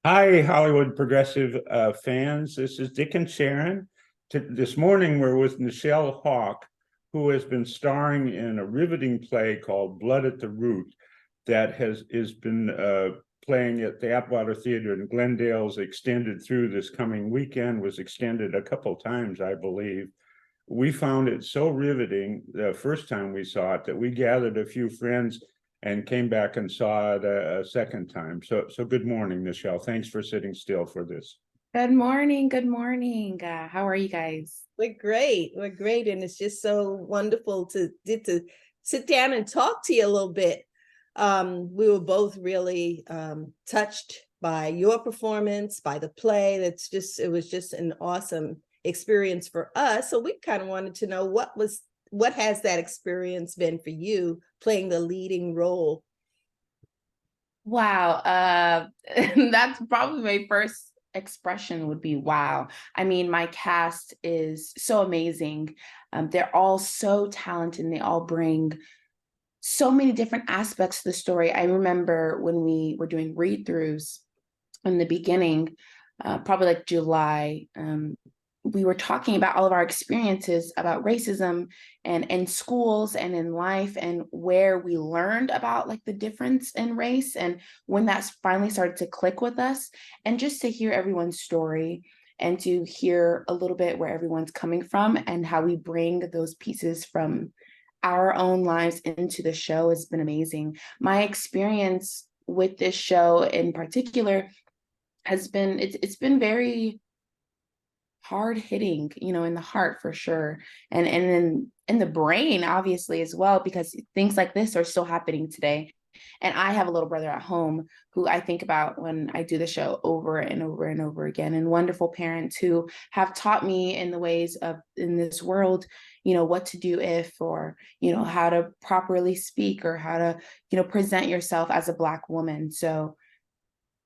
Hi, Hollywood progressive fans. This is Dick and Sharon. This morning, we're with Nychelle Hawk, who has been starring in a riveting play called Blood at the Root that has been playing at the Atwater Theater in Glendale's extended through this coming weekend, was extended a couple times, I believe. We found it so riveting the first time we saw it that we gathered a few friends and came back and saw it a second time. So good morning, Nychelle. Thanks for sitting still for this. Good morning. Good morning. How are you guys? We're great. We're great. And it's just so wonderful to get to sit down and talk to you a little bit. We were both really touched by your performance, by the play. It was just an awesome experience for us. So we kind of wanted to know what has that experience been for you playing the leading role? Wow. That's probably my first expression would be wow. I mean, my cast is so amazing. They're all so talented and they all bring so many different aspects to the story. I remember when we were doing read-throughs in the beginning, probably like July, we were talking about all of our experiences about racism and in schools and in life and where we learned about like the difference in race and when that's finally started to click with us, and just to hear everyone's story and to hear a little bit where everyone's coming from and how we bring those pieces from our own lives into the show has been amazing. My experience with this show in particular has been it's been very hard hitting, in the heart for sure. And then in the brain, obviously, as well, because things like this are still happening today. And I have a little brother at home who I think about when I do the show over and over and over again, and wonderful parents who have taught me in the ways of in this world, what to do if, or, how to properly speak or how to, present yourself as a Black woman. So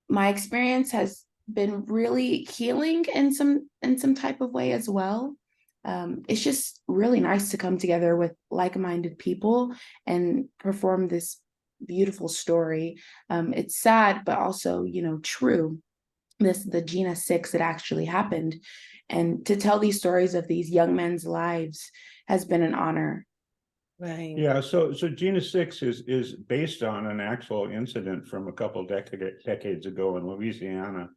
my experience has been really healing in some type of way as well. It's just really nice to come together with like-minded people and perform this beautiful story. It's sad, but also, true. The Jena 6 that actually happened. And to tell these stories of these young men's lives has been an honor. Right. Yeah, so Jena 6 is based on an actual incident from a couple decades ago in Louisiana,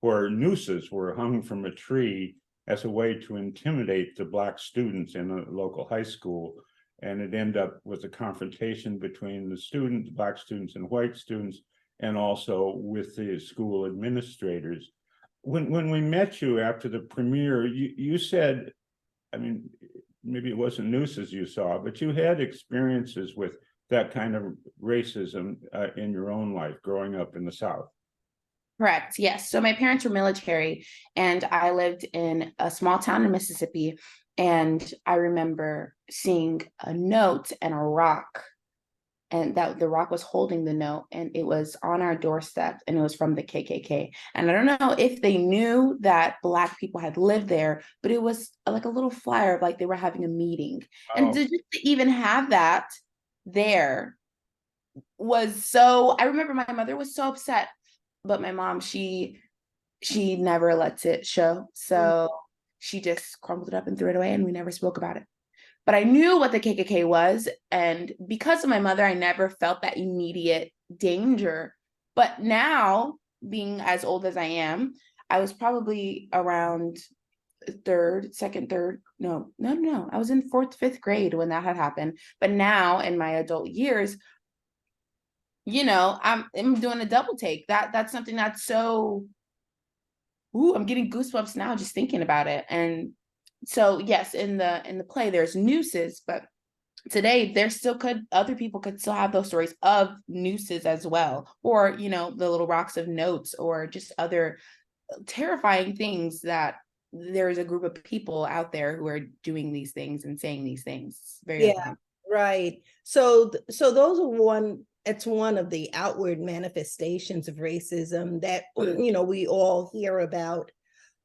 where nooses were hung from a tree as a way to intimidate the Black students in a local high school. And it ended up with a confrontation between the students, Black students and white students, and also with the school administrators. When we met you after the premiere, you said, I mean, maybe it wasn't nooses you saw, but you had experiences with that kind of racism in your own life growing up in the South. Correct. Yes. So my parents were military, and I lived in a small town in Mississippi. And I remember seeing a note and a rock, and that the rock was holding the note, and it was on our doorstep, and it was from the KKK. And I don't know if they knew that Black people had lived there, but it was like a little flyer of like they were having a meeting. And Oh, just to even have that there was so, I remember my mother was so upset, but my mom, she never lets it show. So she just crumbled it up and threw it away, and we never spoke about it. But I knew what the KKK was, and because of my mother, I never felt that immediate danger. But now, being as old as I am, I was probably around no, I was in fourth, fifth grade when that had happened. But now in my adult years, I'm doing a double take. That's something that's so, ooh, I'm getting goosebumps now just thinking about it. And so yes, in the play there's nooses, but today there still other people could still have those stories of nooses as well, or the little rocks of notes, or just other terrifying things that there's a group of people out there who are doing these things and saying these things. It's very Yeah, right. So those are it's one of the outward manifestations of racism that we all hear about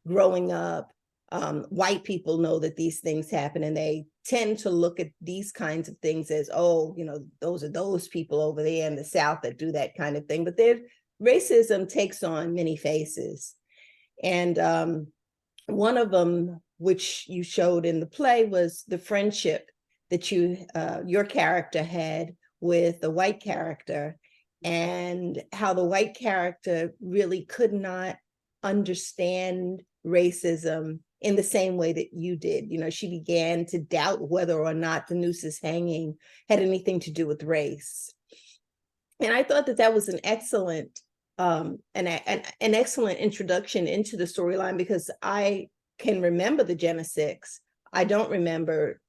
growing up. White people know that these things happen, and they tend to look at these kinds of things as, oh, those are those people over there in the South that do that kind of thing. But racism takes on many faces. And one of them, which you showed in the play, was the friendship that your character had with the white character, and how the white character really could not understand racism in the same way that you did. You know, she began to doubt whether or not the nooses hanging had anything to do with race. And I thought that that was an excellent an excellent introduction into the storyline, because I can remember the Jena 6. I don't remember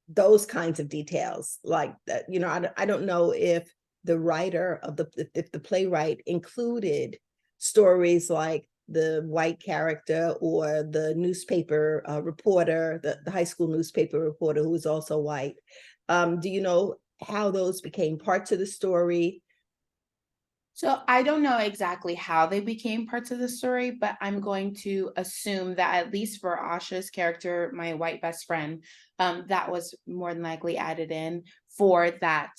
those kinds of details like that. You know, I don't know if the writer of if the playwright included stories like the white character or the newspaper reporter, the high school newspaper reporter who was also white. Do you know how those became parts of the story? So I don't know exactly how they became parts of the story, but I'm going to assume that at least for Asha's character, my white best friend, that was more than likely added in for that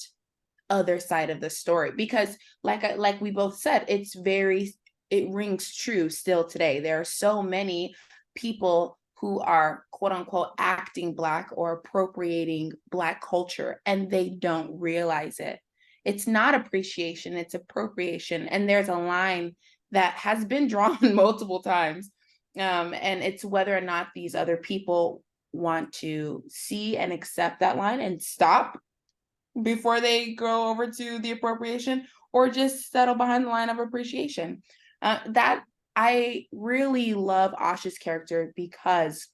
other side of the story. Because like we both said, it rings true still today. There are so many people who are quote unquote acting Black or appropriating Black culture, and they don't realize it. It's not appreciation, it's appropriation. And there's a line that has been drawn multiple times. And it's whether or not these other people want to see and accept that line and stop before they go over to the appropriation, or just settle behind the line of appreciation. That I really love Asha's character, because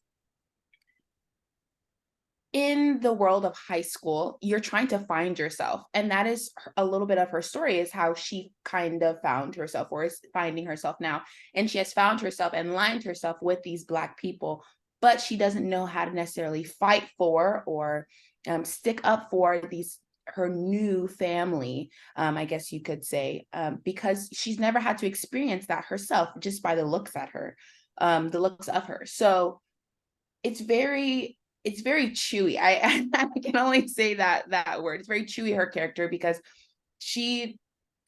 in the world of high school, you're trying to find yourself. And that is a little bit of her story, is how she kind of found herself, or is finding herself now. And she has found herself and aligned herself with these Black people, but she doesn't know how to necessarily fight for or stick up for her new family, I guess you could say, because she's never had to experience that herself, just by the looks of her. So it's very chewy. I can only say that word. It's very chewy, her character, because she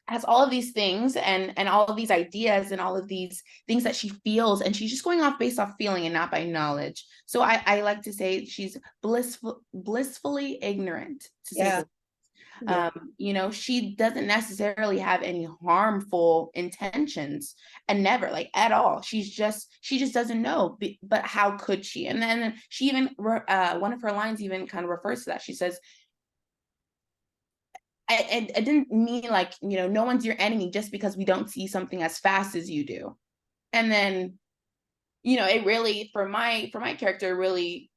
has all of these things and all of these ideas and all of these things that she feels, and she's just going off based off feeling and not by knowledge. So I like to say she's blissfully ignorant, to say Yeah. Yeah. You know, she doesn't necessarily have any harmful intentions, and never, like, at all. She just doesn't know, but how could she? And then she even one of her lines even kind of refers to that. She says, I didn't mean, like, you know, no one's your enemy just because we don't see something as fast as you do. And then, you know, it really, for my character, really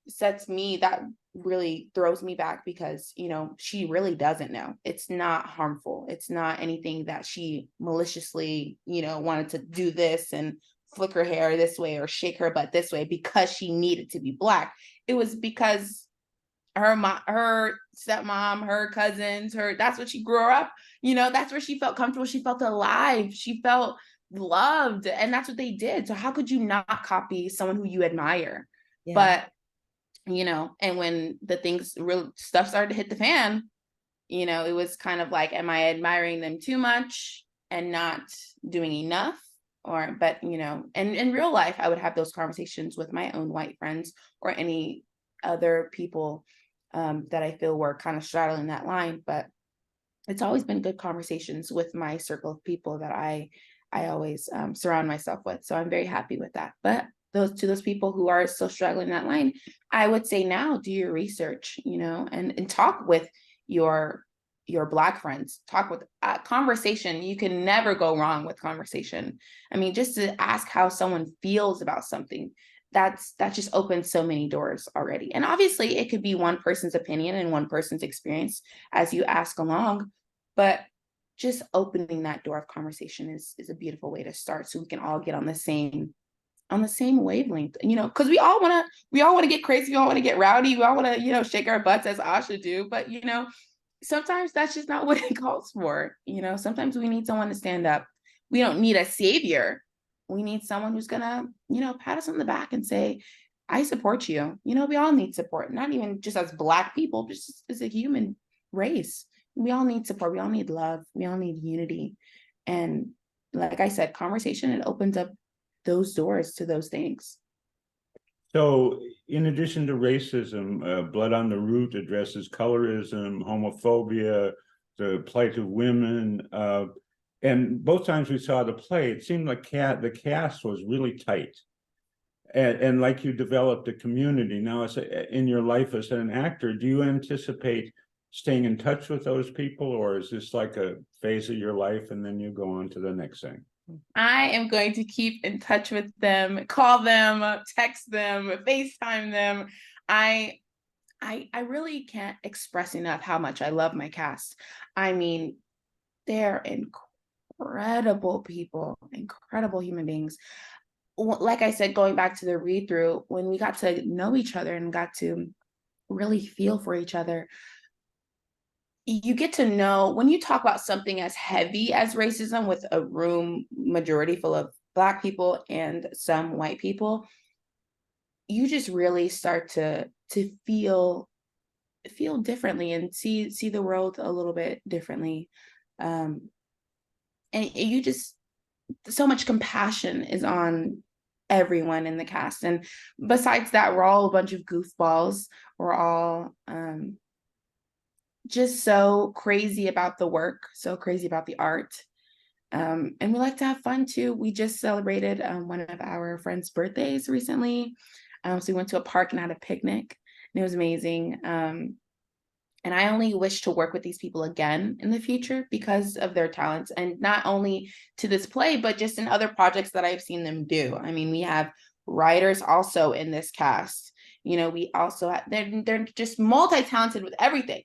really throws me back, because, you know, she really doesn't know. It's not harmful. It's not anything that she maliciously, you know, wanted to do this and flick her hair this way or shake her butt this way because she needed to be Black. It was because her mom, her stepmom, her cousins, that's what she grew up, you know, that's where she felt comfortable. She felt alive. She felt loved. And that's what they did. So how could you not copy someone who you admire? Yeah. But, you know, and when the real stuff started to hit the fan, you know, it was kind of like, am I admiring them too much and not doing enough? But, you know, and in real life, I would have those conversations with my own white friends or any other people that I feel were kind of straddling that line. But it's always been good conversations with my circle of people that I always surround myself with. So I'm very happy with that. But those people who are still struggling that line, I would say now do your research, you know, and talk with your Black friends. Talk with conversation. You can never go wrong with conversation. I mean, just to ask how someone feels about something, that just opens so many doors already. And obviously it could be one person's opinion and one person's experience as you ask along, but just opening that door of conversation is a beautiful way to start, so we can all get on the same wavelength, you know, because we all want to get crazy, we all want to get rowdy, we all want to, you know, shake our butts as Asha do, but, you know, sometimes that's just not what it calls for. You know, sometimes we need someone to stand up. We don't need a savior. We need someone who's gonna, you know, pat us on the back and say, I support you. You know, we all need support, not even just as Black people, but just as a human race. We all need support. We all need love. We all need unity. And like I said, conversation, it opens up those doors to those things. So in addition to racism, Blood on the Root addresses colorism, homophobia, the plight of women. And both times we saw the play, it seemed like the cast was really tight. And like you developed a community. Now, in your life as an actor, do you anticipate staying in touch with those people, or is this like a phase of your life and then you go on to the next thing? I am going to keep in touch with them, call them, text them, FaceTime them. I really can't express enough how much I love my cast. I mean, they're incredible people, incredible human beings. Like I said, going back to the read through, when we got to know each other and got to really feel for each other, you get to know, when you talk about something as heavy as racism with a room majority full of Black people and some white people, you just really start to feel differently and see the world a little bit differently. And you just, so much compassion is on everyone in the cast. And besides that, we're all a bunch of goofballs. We're all just so crazy about the work, so crazy about the art. And we like to have fun too. We just celebrated one of our friends' birthdays recently. So we went to a park and had a picnic, and it was amazing. And I only wish to work with these people again in the future because of their talents, and not only to this play, but just in other projects that I've seen them do. I mean, we have writers also in this cast. You know, we also have, they're just multi-talented with everything.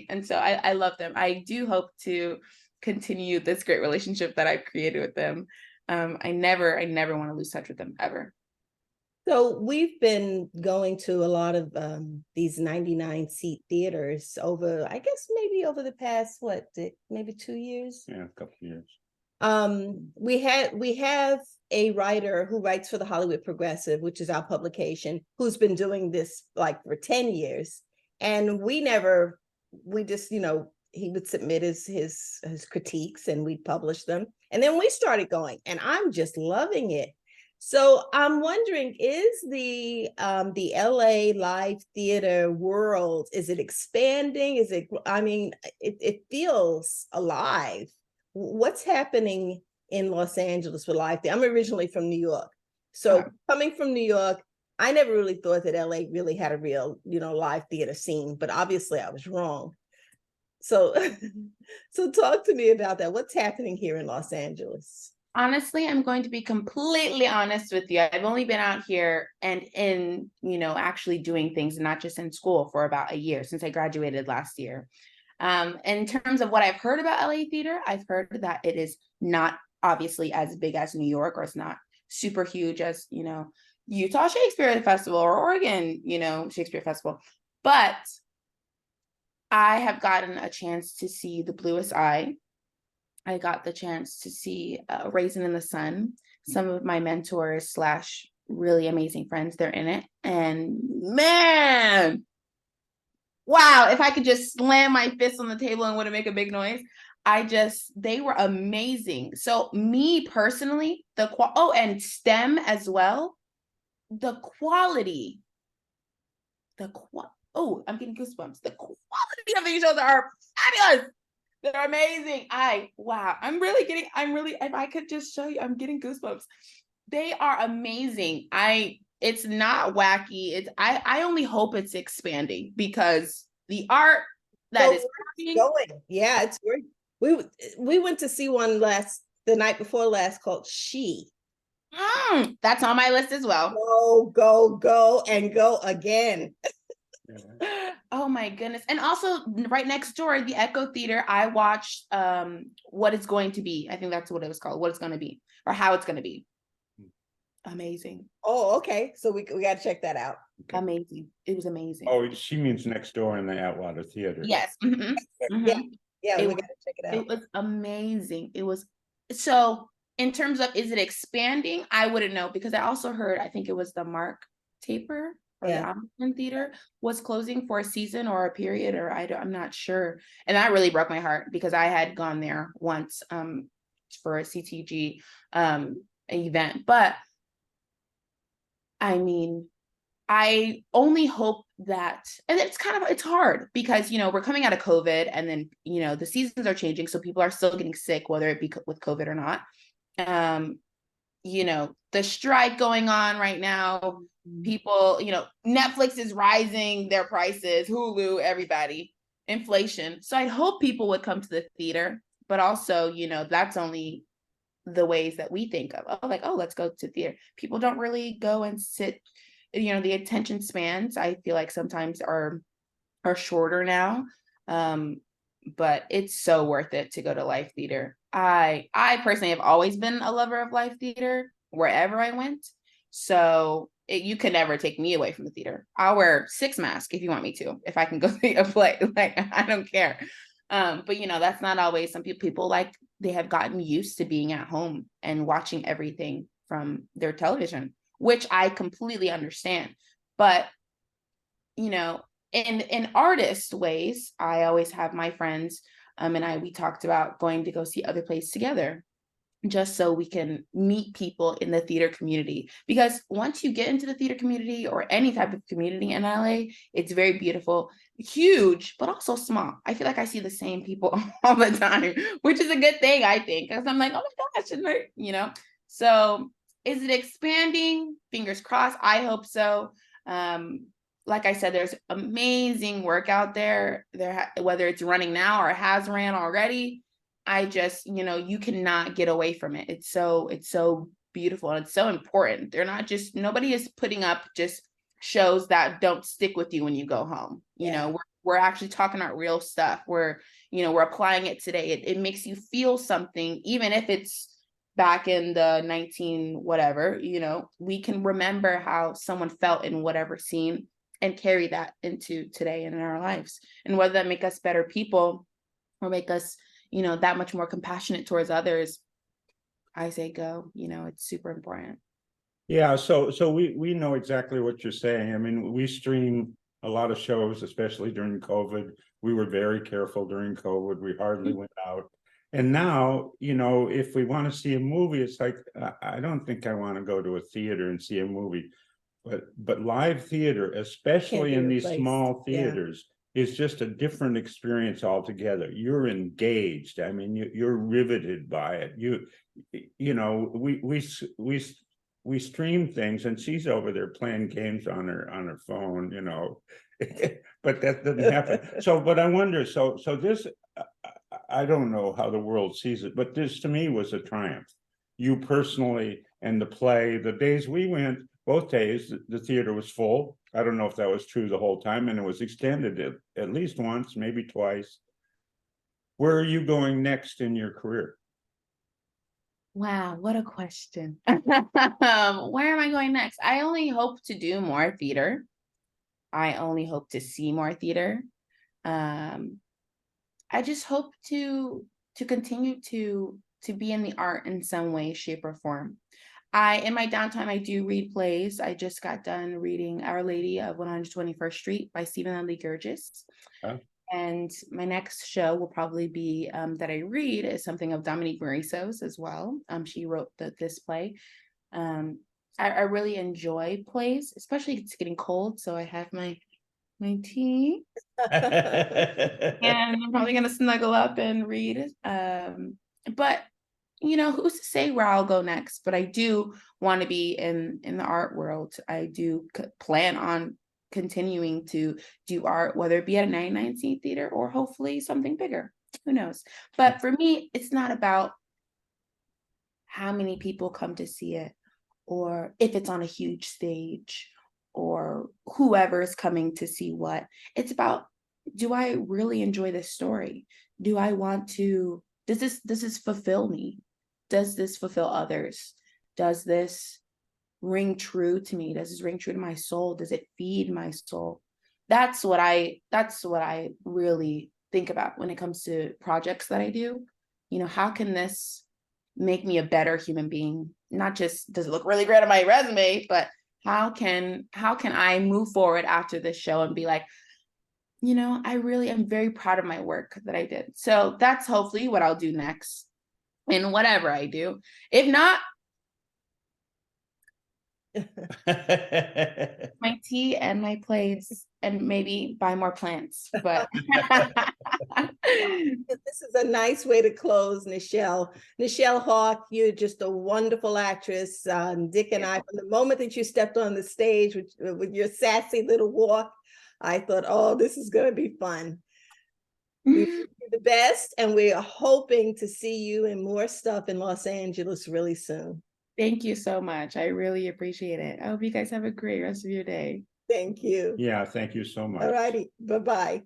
And so I love them. I do hope to continue this great relationship that I've created with them. I never want to lose touch with them ever. So we've been going to a lot of these 99-seat theaters over, I guess maybe over the past, maybe 2 years? Yeah, a couple of years. We have a writer who writes for the Hollywood Progressive, which is our publication, who's been doing this like for 10 years. And we just, he would submit his critiques and we'd publish them. And then we started going, and I'm just loving it. So I'm wondering, is the LA live theater world, is it expanding? It feels alive. What's happening in Los Angeles with live theater? I'm originally from New York. So coming from New York, I never really thought that LA really had a real, live theater scene, but obviously I was wrong. So, so talk to me about that. What's happening here in Los Angeles? Honestly, I'm going to be completely honest with you. I've only been out here and actually doing things, and not just in school, for about a year, since I graduated last year. In terms of what I've heard about LA theater, I've heard that it is not obviously as big as New York, or it's not super huge as, Utah Shakespeare Festival or Oregon, Shakespeare Festival. But I have gotten a chance to see The Bluest Eye. I got the chance to see Raisin in the Sun. Some of my mentors / really amazing friends, they're in it. And man, wow, if I could just slam my fist on the table and wouldn't make a big noise. They were amazing. So me personally, and STEM as well, the quality, I'm getting goosebumps. The quality of these shows are fabulous. They're amazing. If I could just show you, I'm getting goosebumps. They are amazing. It's not wacky. I only hope it's expanding, because the art that is going. Yeah, it's great. We went to see one the night before last called She. That's on my list as well. Go and go again. Oh my goodness. And also right next door, the Echo Theater, I watched What It's Going to Be. I think that's what it was called, What It's Going to Be, or How It's Going to Be. Amazing. Oh, okay. So we got to check that out. Okay. Amazing. It was amazing. Oh, she means next door in the Atwater Theater. Yes. Mm-hmm. Mm-hmm. Yeah, we got to check it out. It was amazing. So in terms of, is it expanding? I wouldn't know, because I also heard, I think it was the Mark Taper, or the Amazon Theater was closing for a season or a period, or I'm not sure. And that really broke my heart, because I had gone there once for a CTG event. But I mean, I only hope that, and it's hard because, we're coming out of COVID, and then, the seasons are changing. So people are still getting sick, whether it be with COVID or not. The strike going on right now, people, Netflix is rising their prices, Hulu, everybody, inflation. So I hope people would come to the theater, but also, that's only the ways that we think of, let's go to theater. People don't really go and sit, the attention spans, I feel like sometimes are shorter now. But it's so worth it to go to live theater. I personally have always been a lover of live theater wherever I went. So you can never take me away from the theater. I'll wear 6 masks if you want me to, if I can go see a play. Like, I don't care. But that's not always. Some people like, they have gotten used to being at home and watching everything from their television, which I completely understand. But in artist ways, I always have my friends and we talked about going to go see other plays together, just so we can meet people in the theater community. Because once you get into the theater community, or any type of community in LA, it's very beautiful, huge, but also small. I feel like I see the same people all the time, which is a good thing, I think, because I'm like, oh my gosh, So is it expanding? Fingers crossed. I hope so. Like I said, there's amazing work out there. Whether it's running now or has ran already. I just, you cannot get away from it. It's so beautiful, and it's so important. Nobody is putting up just shows that don't stick with you when you go home. We're actually talking about real stuff. We're applying it today. It makes you feel something, even if it's back in the 19 whatever, we can remember how someone felt in whatever scene and carry that into today and in our lives. And whether that make us better people or make us, that much more compassionate towards others, I say go. It's super important. Yeah, so we know exactly what you're saying. I mean, we stream a lot of shows, especially during COVID. We were very careful during COVID. We hardly went out. And now, if we want to see a movie, it's like, I don't think I want to go to a theater and see a movie. But live theater, especially in these small theaters, is just a different experience altogether. You're engaged. I mean, you're riveted by it. We stream things, and she's over there playing games on her phone, but that doesn't happen. So, but I wonder, so this, I don't know how the world sees it, but this to me was a triumph. You personally, and the play, the days we went, both days, the theater was full. I don't know if that was true the whole time, and it was extended at least once, maybe twice. Where are you going next in your career? Wow, what a question. Where am I going next? I only hope to do more theater. I only hope to see more theater. I just hope to continue to be in the art in some way, shape, or form. In my downtime, I do read plays. I just got done reading Our Lady of 121st Street by Stephen Lee Gurgis. Oh. And my next show will probably be that I read is something of Dominique Morisseau's as well. She wrote this play. I really enjoy plays, especially it's getting cold, so I have my tea. And I'm probably gonna snuggle up and read. But who's to say where I'll go next? But I do want to be in the art world. I do plan on continuing to do art, whether it be at a 99-seat theater or hopefully something bigger. Who knows? But for me, it's not about how many people come to see it, or if it's on a huge stage, or whoever is coming to see what. It's about, do I really enjoy this story? Do I want to, does this fulfill me? Does this fulfill others? Does this ring true to me? Does this ring true to my soul? Does it feed my soul? That's what I really think about when it comes to projects that I do. How can this make me a better human being? Not just, does it look really great on my resume, but how can I move forward after this show and be like, I really am very proud of my work that I did. So that's hopefully what I'll do next. in whatever I do. If not, my tea and my plates, and maybe buy more plants. But This is a nice way to close, Nychelle. Nychelle Hawk, you're just a wonderful actress. Dick and I, from the moment that you stepped on the stage with your sassy little walk, I thought, oh, this is going to be fun. We wish you the best, and we are hoping to see you in more stuff in Los Angeles really soon. Thank you so much. I really appreciate it. I hope you guys have a great rest of your day. Thank you. Yeah, thank you so much. All righty. Bye-bye.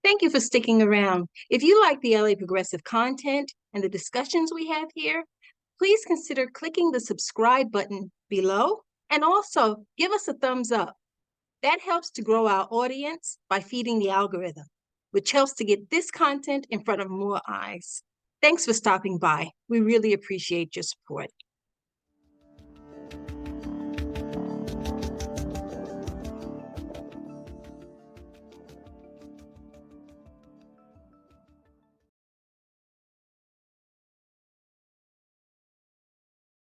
Thank you for sticking around. If you like the LA Progressive content and the discussions we have here, please consider clicking the subscribe button below, and also give us a thumbs up. That helps to grow our audience by feeding the algorithm, which helps to get this content in front of more eyes. Thanks for stopping by. We really appreciate your support.